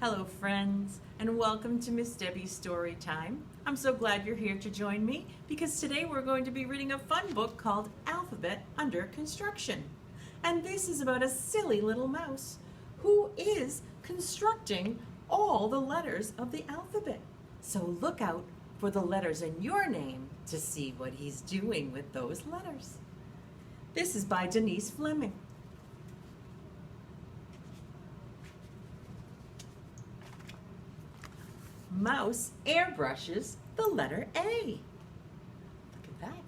Hello friends, and welcome to Miss Debbie's Story Time. I'm so glad you're here to join me because today we're going to be reading a fun book called Alphabet Under Construction. And this is about a silly little mouse who is constructing all the letters of the alphabet. So look out for the letters in your name to see what he's doing with those letters. This is by Denise Fleming. Mouse airbrushes the letter A. Look at that.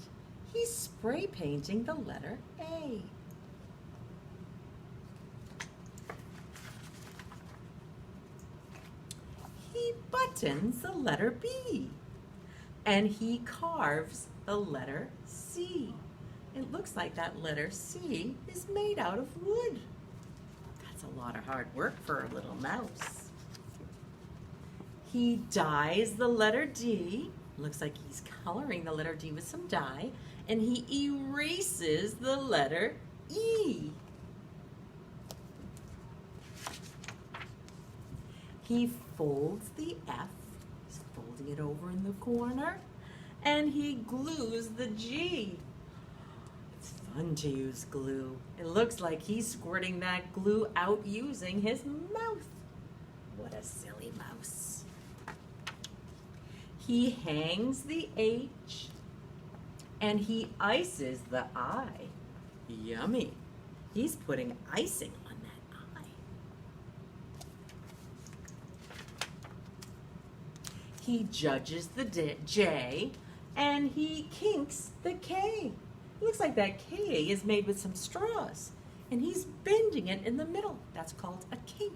He's spray painting the letter A. He buttons the letter B. And he carves the letter C. It looks like that letter C is made out of wood. That's a lot of hard work for a little mouse. He dyes the letter D. Looks like he's coloring the letter D with some dye. And he erases the letter E. He folds the F. He's folding it over in the corner. And he glues the G. It's fun to use glue. It looks like he's squirting that glue out using his mouth. What a silly mouse. He hangs the H and he ices the I. Yummy. He's putting icing on that I. He judges the J and he kinks the K. It looks like that K is made with some straws and he's bending it in the middle. That's called a kink.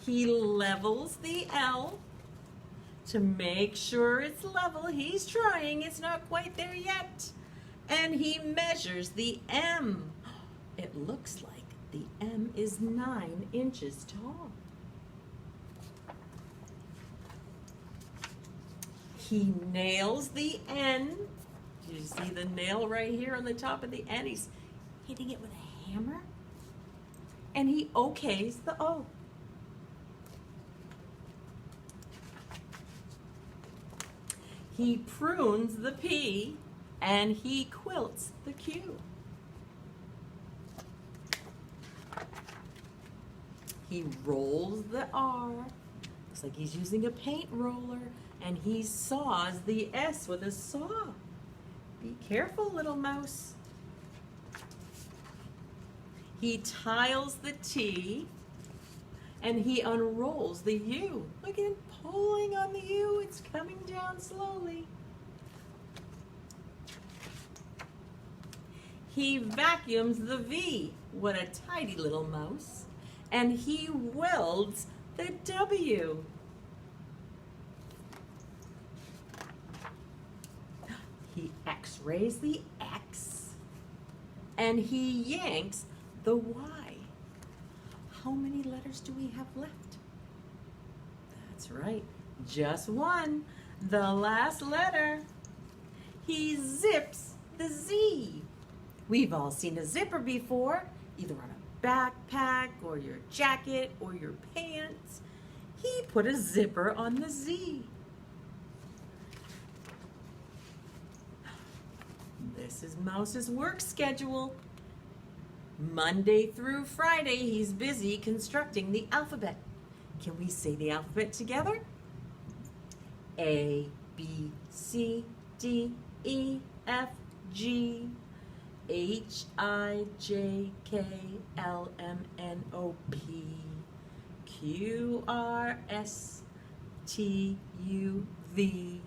He levels the L to make sure it's level. He's trying, it's not quite there yet. And he measures the M. It looks like the M is 9 inches tall. He nails the N. You see the nail right here on the top of the N? He's hitting it with a hammer. And he okays the O. He prunes the P and he quilts the Q. He rolls the R. Looks like he's using a paint roller and he saws the S with a saw. Be careful, little mouse. He tiles the T and he unrolls the U. Look at him pulling on the U. It's coming down slowly. He vacuums the V. What a tidy little mouse. And he welds the W. He X-rays the X. And he yanks the Y. How many letters do we have left? That's right, just one, the last letter. He zips the Z. We've all seen a zipper before, either on a backpack or your jacket or your pants. He put a zipper on the Z. This is Mouse's work schedule. Monday through Friday, he's busy constructing the alphabet. Can we say the alphabet together? A, B, C, D, E, F, G, H, I, J, K, L, M, N, O, P, Q, R, S, T, U, V,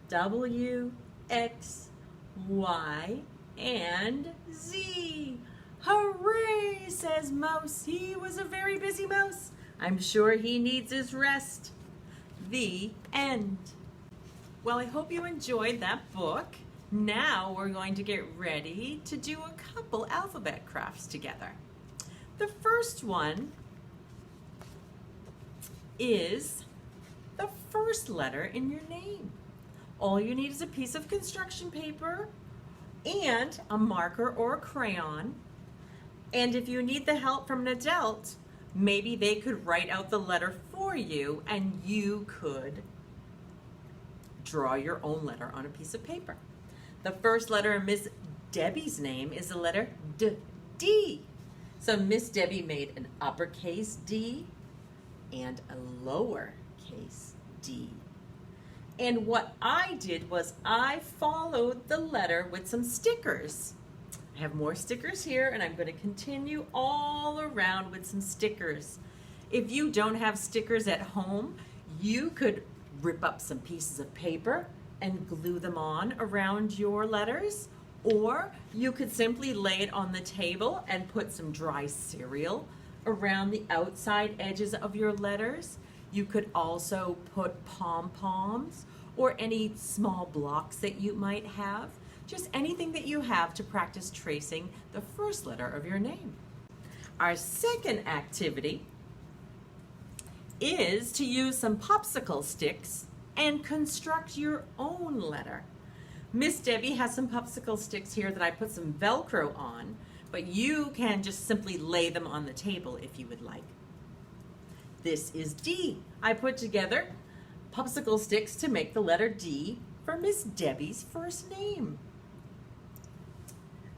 W, X, Y, and Z. Hooray, says Mouse. He was a very busy mouse. I'm sure he needs his rest. The end. Well, I hope you enjoyed that book. Now we're going to get ready to do a couple alphabet crafts together. The first one is the first letter in your name. All you need is a piece of construction paper and a marker or a crayon. And if you need the help from an adult, maybe they could write out the letter for you and you could draw your own letter on a piece of paper. The first letter in Miss Debbie's name is the letter D. So Miss Debbie made an uppercase D and a lowercase D. And what I did was I followed the letter with some stickers. I have more stickers here, and I'm going to continue all around with some stickers. If you don't have stickers at home, you could rip up some pieces of paper and glue them on around your letters, or you could simply lay it on the table and put some dry cereal around the outside edges of your letters. You could also put pom-poms or any small blocks that you might have. Just anything that you have to practice tracing the first letter of your name. Our second activity is to use some popsicle sticks and construct your own letter. Miss Debbie has some popsicle sticks here that I put some Velcro on, but you can just simply lay them on the table if you would like. This is D. I put together popsicle sticks to make the letter D for Miss Debbie's first name.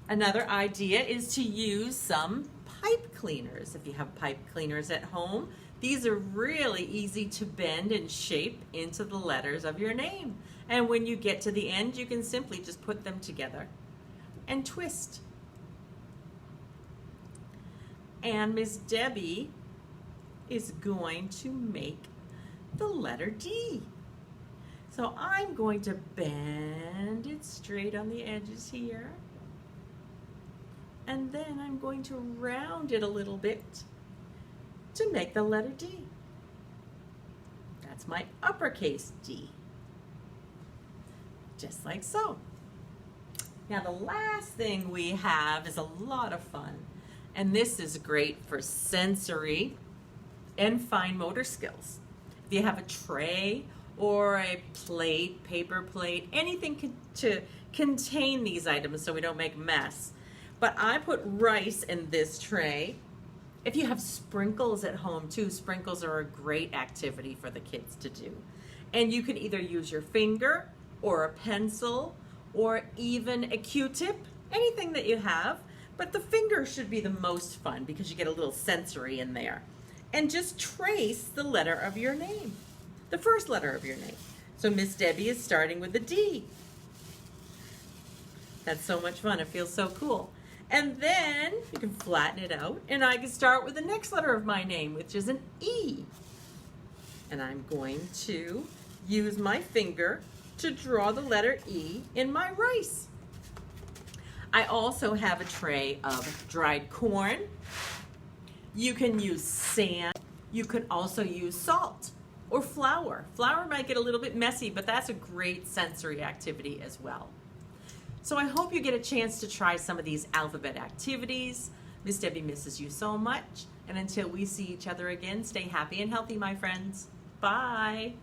Another idea is to use some pipe cleaners. If you have pipe cleaners at home, these are really easy to bend and shape into the letters of your name. And when you get to the end, you can simply just put them together and twist. And Miss Debbie is going to make the letter D. So I'm going to bend it straight on the edges here. And then I'm going to round it a little bit to make the letter D. That's my uppercase D. Just like so. Now the last thing we have is a lot of fun. And this is great for sensory and fine motor skills. If you have a tray or a plate, paper plate, anything to contain these items so we don't make a mess. But I put rice in this tray. If you have sprinkles at home too, sprinkles are a great activity for the kids to do. And you can either use your finger or a pencil or even a Q-tip, anything that you have. But the finger should be the most fun because you get a little sensory in there. And just trace the letter of your name, the first letter of your name. So Miss Debbie is starting with a D. That's so much fun. It feels so cool. And then you can flatten it out, and I can start with the next letter of my name, which is an E. And I'm going to use my finger to draw the letter E in my rice. I also have a tray of dried corn. You can use sand. You could also use salt or flour. Flour might get a little bit messy, but that's a great sensory activity as well. So I hope you get a chance to try some of these alphabet activities. Miss Debbie misses you so much. And until we see each other again, stay happy and healthy, my friends. Bye.